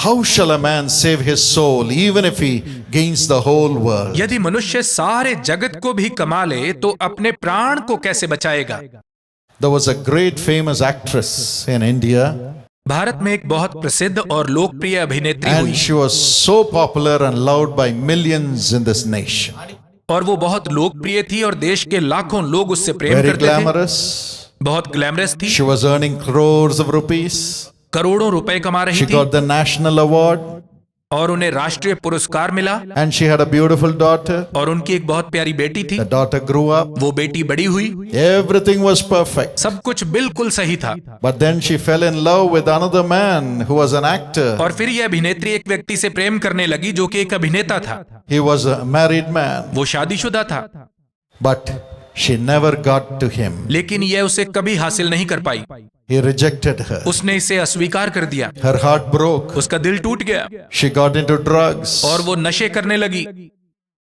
how shall a man save his soul even if he gains the whole world? यदि मनुष्य सारे जगत को भी कमा ले तो अपने प्राण को कैसे बचाएगा? There was a great famous actress in India, Bharat में एक बहुत प्रसिद्ध और लोकप्रिय अभिनेत्री and हुई she was so popular and loved by millions in this nation. और वो बहुत लोकप्रिय थी और देश के लाखों लोग उससे प्रेम Very करते थे। glamorous. बहुत ग्लैमरस थी, She was earning crores of rupees. करोड़ों रुपए कमा रही She थी got the national award, और उन्हें राष्ट्रीय पुरस्कार मिला and she had a beautiful daughter. और उनकी एक बहुत प्यारी बेटी थी। The daughter grew up. वो बेटी बड़ी हुई, Everything was perfect. सब कुछ बिल्कुल सही था। But then she fell in love with another man who was an actor. और फिर यह अभिनेत्री एक व्यक्ति से प्रेम करने लगी जो कि एक अभिनेता था। He was a married man. वो शादीशुदा था, But she never got to him. लेकिन यह उसे कभी हासिल नहीं कर पाई। He rejected her. उसने इसे अस्वीकार कर दिया, Her heart broke. उसका दिल टूट गया She got into drugs. और वो नशे करने लगी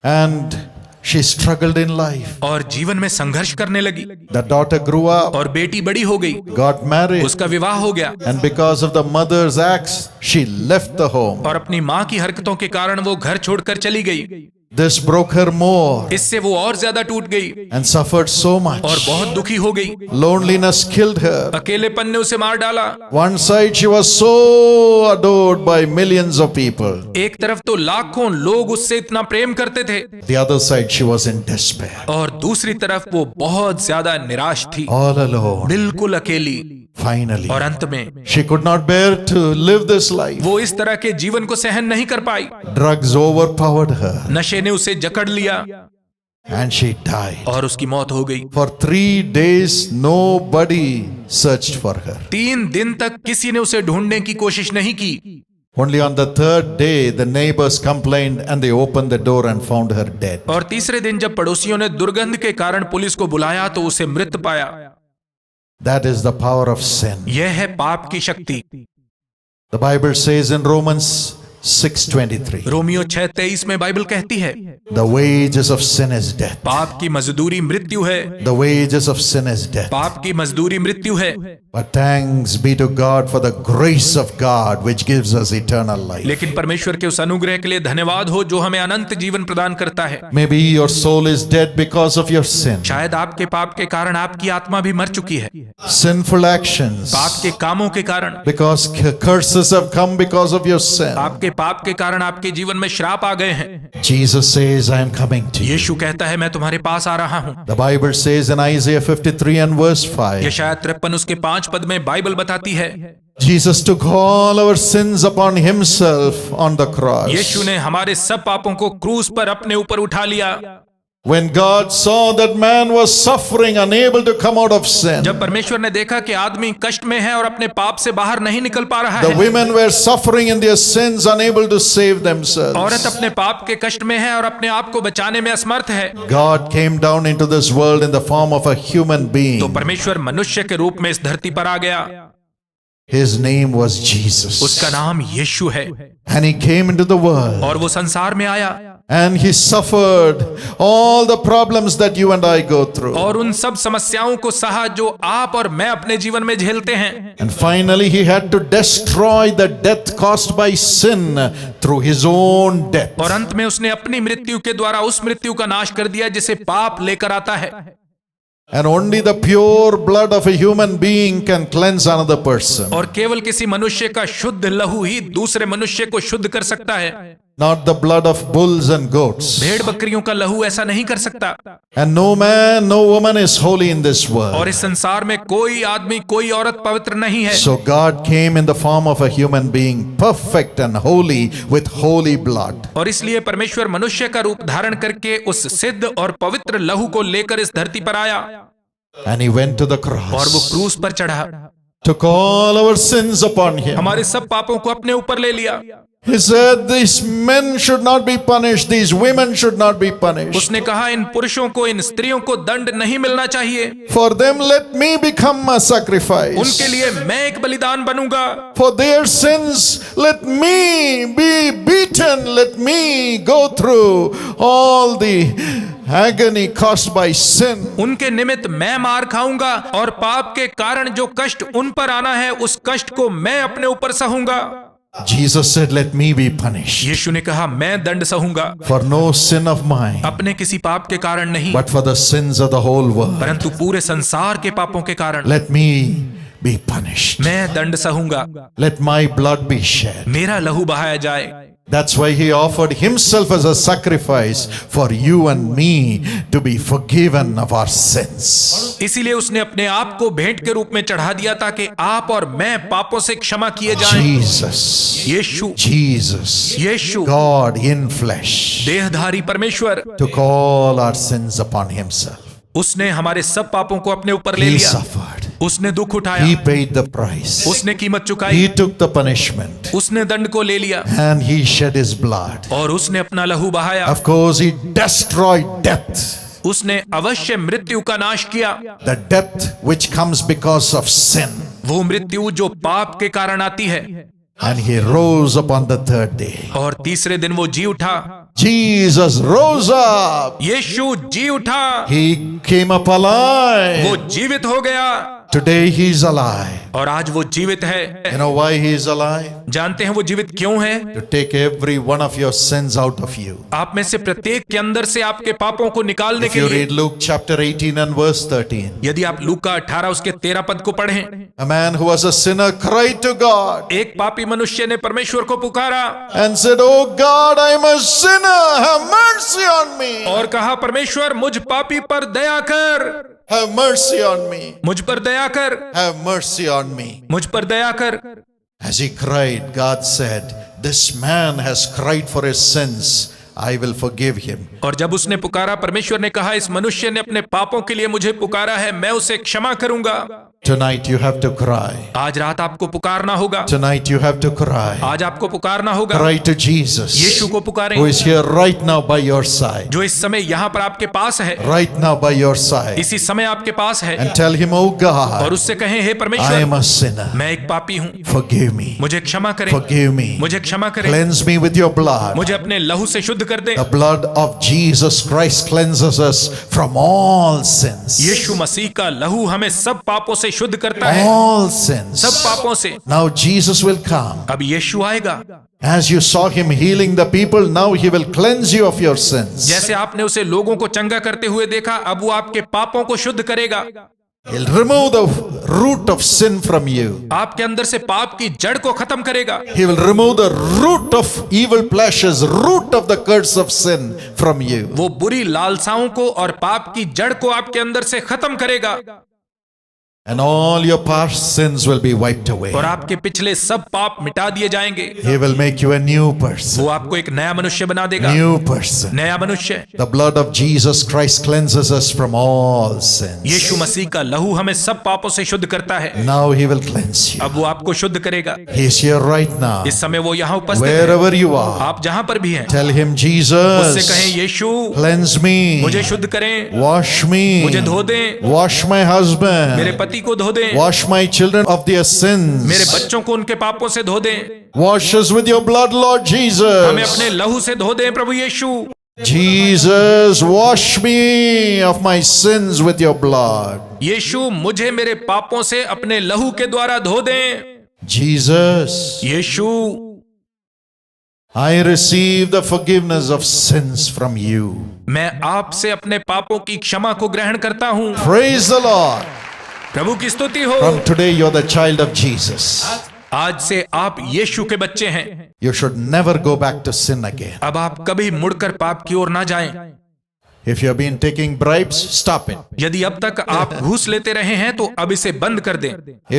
And she struggled in life. और जीवन में संघर्ष करने लगी। The daughter grew up, और बेटी बड़ी हो गई, got married. उसका विवाह हो गया And because of the mother's acts, she left the home. और अपनी माँ की हरकतों के कारण वो घर छोड़कर चली गई। This broke her more इससे वो और ज्यादा टूट गई and suffered so और much. बहुत दुखी हो गई। Loneliness killed her. अकेलेपन ने उसे मार डाला। One side she was so adored by millions of people. एक तरफ तो लाखों लोग उससे इतना प्रेम करते थे The other side she was in despair. और दूसरी तरफ वो बहुत ज्यादा निराश थी, All alone. बिल्कुल अकेली। Finally, और अंत में she could not bear to live this life. वो इस तरह के जीवन को सहन नहीं कर पाई। Drugs overpowered her नशे ने उसे जकड़ लिया and she died. और उसकी मौत हो गई। For 3 days, nobody searched for her. 3 दिन तक किसी ने उसे ढूंढने की कोशिश नहीं की। Only on the 3rd day, the neighbors complained and they opened the door and found her dead. और तीसरे दिन जब पड़ोसियों ने दुर्गंध के कारण पुलिस को बुलाया तो उसे मृत पाया। That is the power of sin. यह है पाप की शक्ति। The Bible says in Romans 6:23, Romeo 6:23 में बाइबल कहती है, the wages of sin is death. पाप की मजदूरी मृत्यु है। The wages of sin is death. पाप की मजदूरी मृत्यु है। But thanks be to God for the grace of God which gives us eternal life. लेकिन परमेश्वर के उस अनुग्रह के लिए धन्यवाद हो जो हमें अनंत जीवन प्रदान करता है। Maybe your soul is dead because of your sin. शायद आपके पाप के कारण आपकी आत्मा भी मर चुकी है, Sinful actions. पाप के कामों के कारण। Because curses have come because of your sin. आपके पाप के कारण आपके जीवन में श्राप आ गए हैं। Jesus says, I am coming to you. यीशु कहता है मैं तुम्हारे पास आ रहा हूँ। The Bible says in Isaiah 53 and verse 5, यशायाह 53 उसके 5 पद में बाइबल बताती है, Jesus took all our sins upon himself on the cross. यीशु ने हमारे सब पापों को क्रूस पर अपने ऊपर उठा लिया। When God saw that man was suffering, unable to come out of sin, जब परमेश्वर ने देखा कि आदमी कष्ट में है और अपने पाप से बाहर नहीं निकल पा रहा the है, women were suffering in their sins, unable to save themselves. औरत अपने पाप के कष्ट में है और अपने आप को बचाने में असमर्थ है, God came down into this world in the form of a human तो being. परमेश्वर मनुष्य के रूप में इस धरती पर आ गया। His name was Jesus. उसका नाम यीशु है And he came into the world. और वो संसार में आया And he suffered all the problems that you and I go through. और उन सब समस्याओं को सहा जो आप और मैं अपने जीवन में झेलते हैं। And finally he had to destroy the death caused by sin through his own death. और अंत में उसने अपनी मृत्यु के द्वारा उस मृत्यु का नाश कर दिया जिसे पाप लेकर आता है। And only the pure blood of a human being can cleanse another person. और केवल किसी मनुष्य का शुद्ध लहू ही दूसरे मनुष्य को शुद्ध कर सकता है, Not the blood of bulls and goats. भेड़ बकरियों का लहू ऐसा नहीं कर सकता। And no man, no woman is holy in this और world. इस संसार में कोई आदमी कोई औरत पवित्र नहीं है। So God came in the form of a human being, perfect and holy with holy blood. और इसलिए परमेश्वर मनुष्य का रूप धारण करके उस सिद्ध और पवित्र लहू को लेकर इस धरती पर आया And he went to the और वो cross. क्रूस पर चढ़ा, Took all our sins upon him. हमारे सब पापों को अपने ऊपर ले लिया। He said these men should not be punished, these women should not be punished. उसने कहा इन पुरुषों को, इन स्त्रियों को दंड नहीं मिलना चाहिए। For them let me become a sacrifice. उनके लिए मैं एक बलिदान बनूंगा। For their sins let me be beaten, let me go through all the agony caused by sin. उनके निमित्त मैं मार खाऊंगा और पाप के कारण जो कष्ट उन पर आना है उस कष्ट को मैं अपने ऊपर सहूंगा। Jesus said, let me be punished यीशु ने कहा, मैं दंड सहूंगा, for no sin of mine, अपने किसी पाप के कारण नहीं, but for the sins of the whole world. परंतु पूरे संसार के पापों के कारण Let me be punished. मैं दंड सहूंगा, Let my blood be shed. मेरा लहू बहाया जाए। That's why he offered himself as a sacrifice for you and me to be forgiven of our sins. इसीलिए उसने अपने आप को भेंट के रूप में चढ़ा दिया ताकि आप और मैं पापों से क्षमा किए जाएं। Jesus, Yeshu, God in flesh, देहधारी परमेश्वर, took all our sins upon himself. उसने हमारे सब पापों को अपने ऊपर ले He लिया, suffered. उसने दुख उठाया, He paid the price. उसने कीमत चुकाई, He took the punishment उसने दंड को ले लिया and he shed his blood. और उसने अपना लहू बहाया। Of course, he destroyed death, उसने अवश्य मृत्यु का नाश किया, the death which comes because of sin. वो मृत्यु जो पाप के कारण आती है, And he rose upon the third day. और तीसरे दिन वो जी उठा। Jesus rose up. यीशु जी उठा, He came up alive. वो जीवित हो गया Today he is alive. और आज वो जीवित है। You know why he is alive? जानते हैं वो जीवित क्यों है? To take every one of your sins out of you. आप में से प्रत्येक के अंदर से आपके पापों को निकालने If के you लिए। read Luke chapter 18 and verse 13, यदि आप लूका 18 उसके 13 पद को पढ़ें, a man who was a sinner cried to God एक पापी मनुष्य ने परमेश्वर को पुकारा and said, "Oh God, I am a sinner. Have mercy on me. और कहा, परमेश्वर मुझ पापी पर दया कर, Have mercy on me. मुझ पर दया कर, Have mercy on me." मुझ पर दया कर। As he cried, God said, "This man has cried for his sins. I will forgive him." और जब उसने पुकारा, परमेश्वर ने कहा, इस मनुष्य ने अपने पापों के लिए मुझे पुकारा है, मैं उसे क्षमा करूंगा। Tonight you have to cry. आज रात आपको पुकारना होगा, Tonight you have to cry. आज आपको पुकारना होगा। Cry to Jesus, यीशु को पुकारें, who is here right now by your side. जो इस समय यहाँ पर आपके पास है, Right now by your side. इसी समय आपके पास है, And tell him, "Oh और God, उससे कहें, हे I परमेश्वर, am a sinner. मैं एक पापी हूँ, Forgive me. मुझे क्षमा करें, Forgive me. मुझे क्षमा करें, Cleanse me with your blood." मुझे अपने लहू से शुद्ध कर दे। The blood of Jesus Christ cleanses us from all sins. यीशु मसीह का लहू हमें सब पापों से शुद्ध करता है, All sins. सब पापों से। Now Jesus will come. अब यीशु आएगा, As you saw him healing the people, now he will cleanse you of your sins. जैसे आपने उसे लोगों को चंगा करते हुए देखा, अब वो आपके पापों को शुद्ध करेगा। He'll remove the root of sin from you. आपके अंदर से पाप की जड़ को खत्म करेगा। He will remove the root of evil pleasures, root of the curse of sin from you. वो बुरी लालसाओं को और पाप की जड़ को आपके अंदर से खत्म करेगा, And all your past sins will be wiped away. और आपके पिछले सब पाप मिटा दिए जाएंगे। He will make you a new person. वो आपको एक नया मनुष्य बना देगा, New person. नया मनुष्य। The blood of Jesus Christ cleanses us from all sins. यीशु मसीह का लहू हमें सब पापों से शुद्ध करता है। Now he will cleanse you. अब वो आपको शुद्ध करेगा। He is here right now. इस समय वो यहाँ उपस्थित है। Wherever you are, आप जहाँ पर भी हैं, tell him, उससे Jesus, कहें, यीशु cleanse me, मुझे शुद्ध करें, wash me, मुझे धो दें, wash my मेरे husband, पति को धो दें, wash my children of their मेरे sins. बच्चों को उनके पापों से धो दें, Wash us with your blood, Lord हमें Jesus. अपने लहू से धो दें प्रभु यीशु। Jesus, wash me of my sins with your blood. यीशु मुझे मेरे पापों से अपने लहू के द्वारा धो दें। Jesus, Yeshu I receive the forgiveness of sins from you. मैं आपसे अपने पापों की क्षमा को ग्रहण करता हूँ। Praise the Lord. प्रभु की स्तुति हो। From today, you're the child of Jesus. आज से आप यीशु के बच्चे हैं। You should never go back to sin again. अब आप कभी मुड़कर पाप की ओर ना जाएं। If you have been taking bribes, stop it. यदि अब तक आप घूस लेते रहे हैं तो अब इसे बंद कर दें।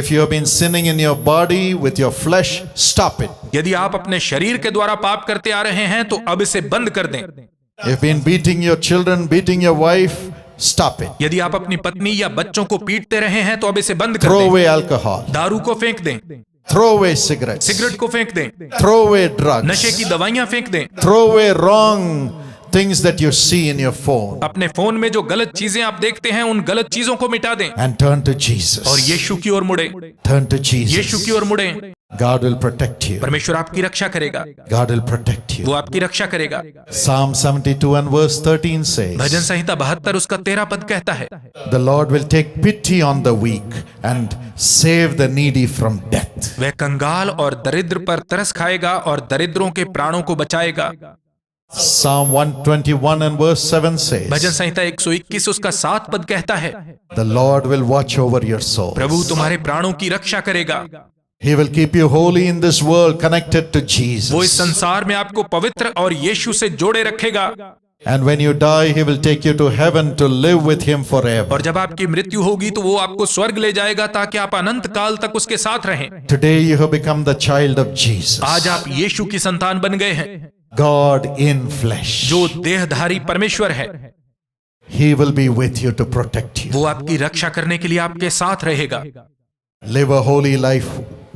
If you have been sinning in your body with your flesh, stop it. यदि आप अपने शरीर के द्वारा पाप करते आ रहे हैं तो अब इसे बंद कर दें। If you've been beating your children, beating your wife, stop it. यदि आप अपनी पत्नी या बच्चों को पीटते रहे हैं तो अब इसे बंद कर Throw दें। away alcohol. दारू को फेंक दें, Throw away cigarettes. सिगरेट को फेंक दें, Throw away drugs. नशे की दवाइयां फेंक दें, Throw away wrong things that you see in your phone. अपने फोन में जो गलत चीजें आप देखते हैं उन गलत चीजों को मिटा दें And turn to और Jesus. यीशु की ओर मुड़े, Turn to यीशु Jesus. की ओर मुड़े। God will protect you. परमेश्वर आपकी रक्षा करेगा, God will protect वो you. आपकी रक्षा करेगा। Psalm 72 and verse 13 bhajan says, संहिता 72 उसका 13 पद कहता है, The Lord will take pity on the weak and save the needy from death. वह कंगाल और दरिद्र पर तरस खाएगा और दरिद्रों के प्राणों को बचाएगा। Psalm 121 and verse 7 bhajan says, संहिता 121 उसका 7 पद कहता है, The Lord will watch over your soul. प्रभु तुम्हारे प्राणों की रक्षा करेगा। He will keep you holy in this world, connected to वो इस Jesus. संसार में आपको पवित्र और यीशु से जोड़े रखेगा। And when you die, He will take you to heaven to live with Him forever. और जब आपकी मृत्यु होगी तो वो आपको स्वर्ग ले जाएगा ताकि आप अनंत काल तक उसके साथ रहें। Today you have become the child of Jesus, आज आप यीशु की संतान बन गए हैं, God in flesh. जो देहधारी परमेश्वर है। He will be with you to protect you. वो आपकी रक्षा करने के लिए आपके साथ रहेगा। Live a holy life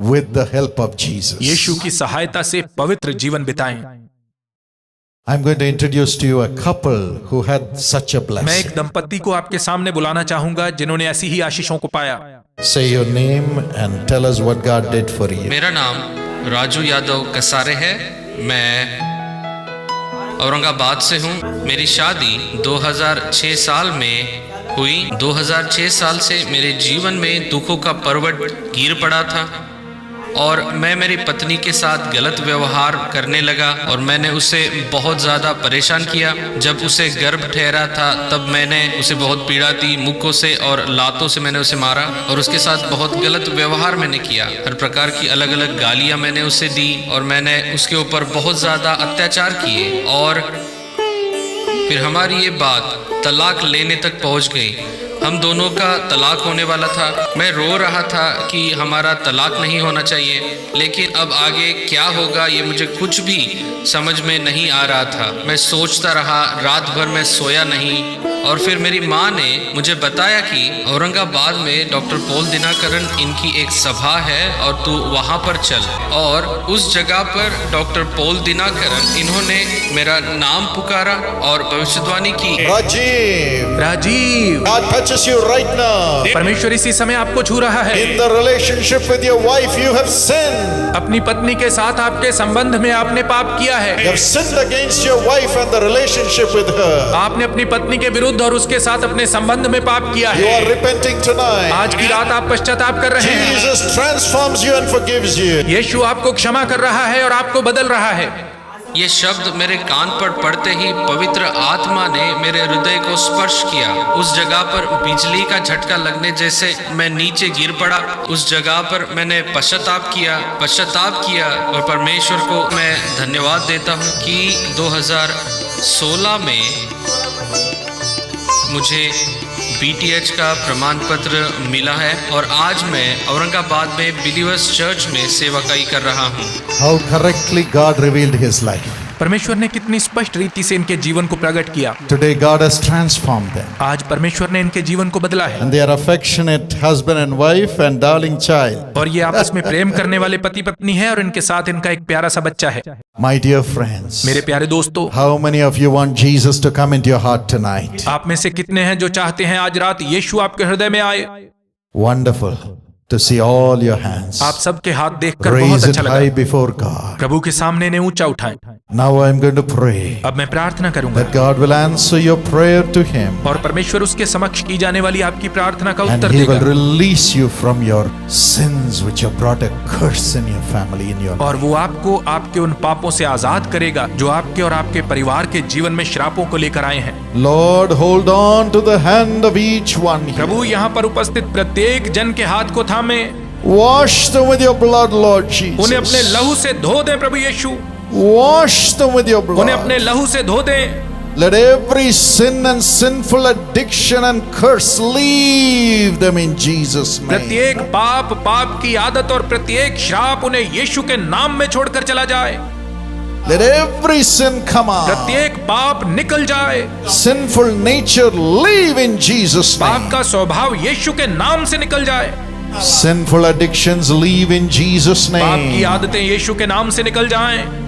with the help of Jesus. यीशु की सहायता से पवित्र जीवन बिताएं। I'm going to introduce to you a couple who had such a मैं blessing. एक दंपत्ति को आपके सामने बुलाना चाहूंगा जिन्होंने ऐसी ही आशीषों को पाया। Say your name and tell us what God did for you. मेरा नाम राजू यादव कसारे है। मैं औरंगाबाद से हूँ। मेरी शादी 2006 साल में हुई। 2006 साल से मेरे जीवन में दुखों का पर्वत गिर पड़ा था और मैं मेरी पत्नी के साथ गलत व्यवहार करने लगा और मैंने उसे बहुत ज़्यादा परेशान किया। जब उसे गर्भ ठहरा था तब मैंने उसे बहुत पीड़ा दी, मुक्कों से और लातों से मैंने उसे मारा और उसके साथ बहुत गलत व्यवहार मैंने किया। हर प्रकार की अलग अलग गालियाँ मैंने उसे दी और मैंने उसके ऊपर बहुत ज़्यादा अत्याचार किए और फिर हमारी ये बात तलाक लेने तक पहुँच गई। हम दोनों का तलाक होने वाला था। मैं रो रहा था कि हमारा तलाक नहीं होना चाहिए, लेकिन अब आगे क्या होगा ये मुझे कुछ भी समझ में नहीं आ रहा था। मैं सोचता रहा, रात भर मैं सोया नहीं और फिर मेरी माँ ने मुझे बताया कि औरंगाबाद में डॉक्टर पॉल दिनाकरन इनकी एक सभा है और तू वहाँ पर चल। और उस जगह पर डॉक्टर पॉल दिनाकरन इन्होंने मेरा नाम पुकारा और भविष्यवाणी की। Rajiv, Rajiv, God touches you right now. परमेश्वर इसी समय आपको छू रहा है। In the relationship with your wife, you have sinned. अपनी पत्नी के साथ आपके संबंध में आपने पाप किया है। You have sinned against your wife and the relationship with her. आपने अपनी पत्नी के विरुद्ध और उसके साथ अपने संबंध में पाप किया You है। are repenting tonight. आज की रात आप पश्चाताप कर रहे हैं। Jesus transforms you and forgives you. यीशु आपको क्षमा कर रहा है और आपको बदल रहा है। ये शब्द मेरे कान पर पड़ते ही पवित्र आत्मा ने मेरे हृदय को स्पर्श किया। उस जगह पर बिजली का झटका लगने जैसे मैं नीचे गिर पड़ा। उस जगह पर मैंने पश्चाताप किया और परमेश्वर को मैं धन्यवाद देता हूँ कि 2016 में मुझे BTH का प्रमाण पत्र मिला है और आज मैं औरंगाबाद में बिलीवर्स चर्च में सेवकाई कर रहा हूँ। How correctly God revealed His life. परमेश्वर ने कितनी स्पष्ट रीति से इनके जीवन को प्रकट किया। Today God has transformed them. आज परमेश्वर ने इनके जीवन को बदला है And they are affectionate husband and wife and darling child. और ये आपस में प्रेम करने वाले पति पत्नी हैं और इनके साथ इनका एक प्यारा सा बच्चा है। My dear friends, मेरे प्यारे दोस्तों, how many of you want Jesus to come into your heart tonight? आप में से कितने हैं जो चाहते हैं आज रात यीशु आपके हृदय में आए? Wonderful to see all your hands. आप सबके हाथ देखकर बहुत Raise it अच्छा high लगा। before God. प्रभु के सामने ने ऊंचा उठाएं। Now I'm going to pray अब मैं प्रार्थना करूंगा that God will answer your prayer to Him और परमेश्वर उसके समक्ष की जाने वाली आपकी प्रार्थना का and उत्तर He will देगा release you from your sins which have brought a curse in your family, in your और life. वो आपको आपके उन पापों से आजाद करेगा जो आपके और आपके परिवार के जीवन में श्रापों को लेकर आए हैं। Lord, hold on to the hand of each one here. प्रभु यहाँ पर उपस्थित प्रत्येक जन के हाथ को थामे, Wash them with your blood, Lord उन्हें अपने Jesus. लहू से धो दें। प्रभु यीशु, Wash them with your उन्हें अपने blood. लहू से धो दें। Let every sin and sinful addiction and curse leave them in Jesus' name. प्रत्येक पाप की आदत और प्रत्येक श्राप उन्हें यीशु के नाम में छोड़कर चला जाए। Let every sin come out. प्रत्येक पाप निकल जाए। Sinful nature leave in Jesus' पाप name. का स्वभाव यीशु के नाम से निकल जाए। Sinful addictions leave in Jesus' पाप की name. आदतें यीशु के नाम से निकल जाएं।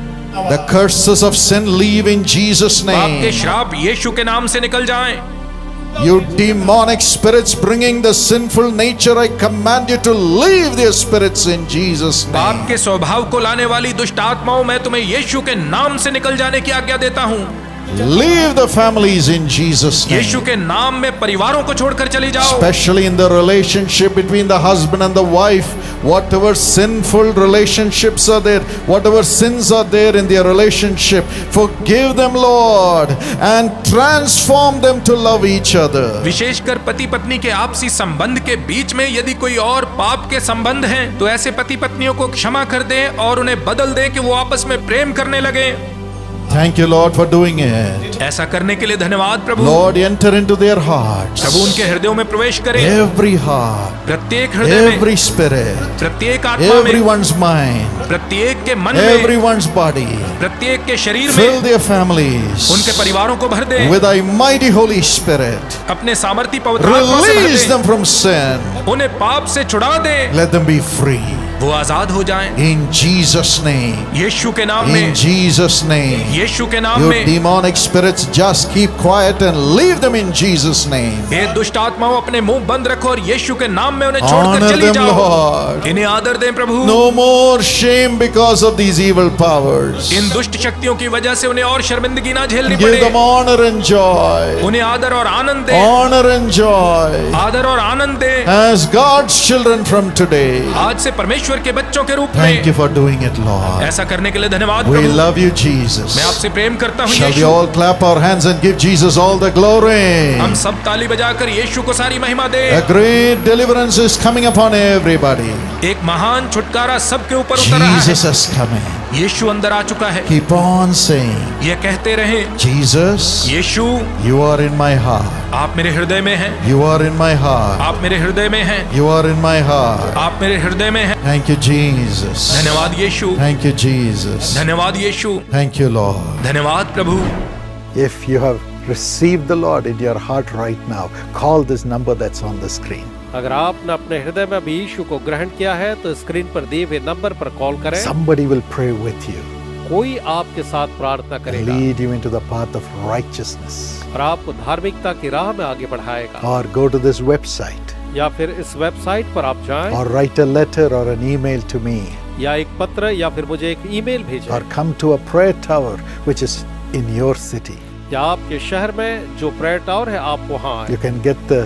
The curses of sin leave in Jesus' पाप के name. श्राप यीशु के नाम से निकल जाएं। You demonic spirits bringing the sinful nature, I command you to leave their spirits in Jesus' पाप name. के स्वभाव को लाने वाली दुष्ट आत्माओं, मैं तुम्हें यीशु के नाम से निकल जाने की आज्ञा देता हूँ। Leave the families in Jesus' Yeshu name. के नाम में परिवारों को छोड़कर चली जाओ। Especially in the relationship between the husband and the wife, whatever sinful relationships are there, whatever sins are there in their relationship, forgive them, Lord, and transform them to love each other. विशेषकर पति पत्नी के आपसी संबंध के बीच में यदि कोई और पाप के संबंध हैं, तो ऐसे पति पत्नियों को क्षमा कर दें और उन्हें बदल दें कि वो आपस में प्रेम करने लगे। Thank you, Lord, for doing it. ऐसा करने के लिए धन्यवाद प्रभु। Lord, enter into their hearts. प्रभु उनके हृदयों में प्रवेश करें। Every heart, प्रत्येक हृदय में, every spirit, प्रत्येक आत्मा में, everyone's mind, प्रत्येक के मन में, everyone's body. प्रत्येक के शरीर Fill में their families उनके परिवारों को भर दे। with thy mighty Holy Spirit. अपने सामर्थी पवित्र आत्मा से भर Release they. them from sin. उन्हें पाप से छुड़ा दे, Let them be free. वो आजाद हो जाएं। In Jesus' name. यीशु के नाम In में, Jesus' name. यीशु के नाम You में। demonic spirits, just keep quiet and leave them in Jesus' name. ये दुष्ट आत्माओं, अपने मुंह बंद रखो और यीशु के नाम में उन्हें छोड़कर Honor चली them, जाओ। Lord. इन्हें आदर दें प्रभु। No more shame because of these evil powers. इन दुष्ट शक्तियों की वजह से उन्हें और शर्मिंदगी ना झेलनी Give पड़े। them honor and joy. उन्हें आदर और आनंद दे, Honor and joy. आदर और आनंद दे As God's children from today. आज से परमेश्वर के बच्चों के रूप Thank you में। for doing it, Lord. ऐसा करने के लिए धन्यवाद We Prabhu. love you, Jesus. मैं आपसे प्रेम करता हूँ Shall we Yeshu. all clap our hands and give Jesus all the glory? हम सब ताली बजाकर यीशु को सारी महिमा दे। A great deliverance is coming upon everybody. एक महान छुटकारा सबके ऊपर उतर रहा Jesus है। is coming. यीशु अंदर आ चुका है। Keep on saying, ये कहते रहे, Jesus, Yeshu you are in my heart. आप मेरे हृदय में हैं, You are in my heart. आप मेरे हृदय में हैं, You are in my heart. आप मेरे हृदय में हैं। Thank you, Jesus. धन्यवाद यीशु, Thank you, Jesus. धन्यवाद यीशु, Thank you, Lord. धन्यवाद प्रभु। If you have received the Lord in your heart right now, call this number that's on the screen. अगर आपने अपने हृदय में अभी यीशु को ग्रहण किया है तो स्क्रीन पर दिए हुए नंबर पर कॉल करें। Somebody will pray with you, कोई आपके साथ प्रार्थना करेगा lead you into the path of righteousness. और आपको धार्मिकता की राह में आगे बढ़ाएगा। Or go to this website, या फिर इस वेबसाइट पर आप जाएं, or write a letter or an email to me, या एक पत्र या फिर मुझे एक ईमेल भेजें, or come to a prayer tower which is in your city. या आपके शहर में जो प्रेयर टावर है आप वहाँ आए। You can get the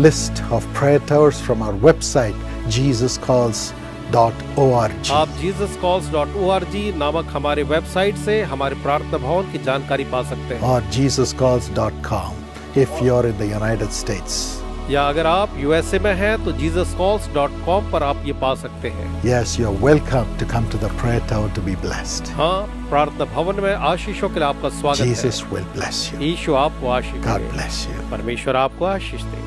list of prayer towers from our website, jesuscalls.org. आप jesuscalls.org नामक हमारे वेबसाइट से हमारे प्रार्थना भवन की जानकारी पा सकते हैं। or jesuscalls.com if you're in the United States. या अगर आप यूएसए में हैं तो jesuscalls.com पर आप ये पा सकते हैं। Yes, you're welcome to come to the prayer tower to be blessed. हाँ, प्रार्थना भवन में आशीषों के लिए आपका स्वागत Jesus will bless है। you. यीशु आपको आशीष God दे। bless you. परमेश्वर आपको आशीष दे।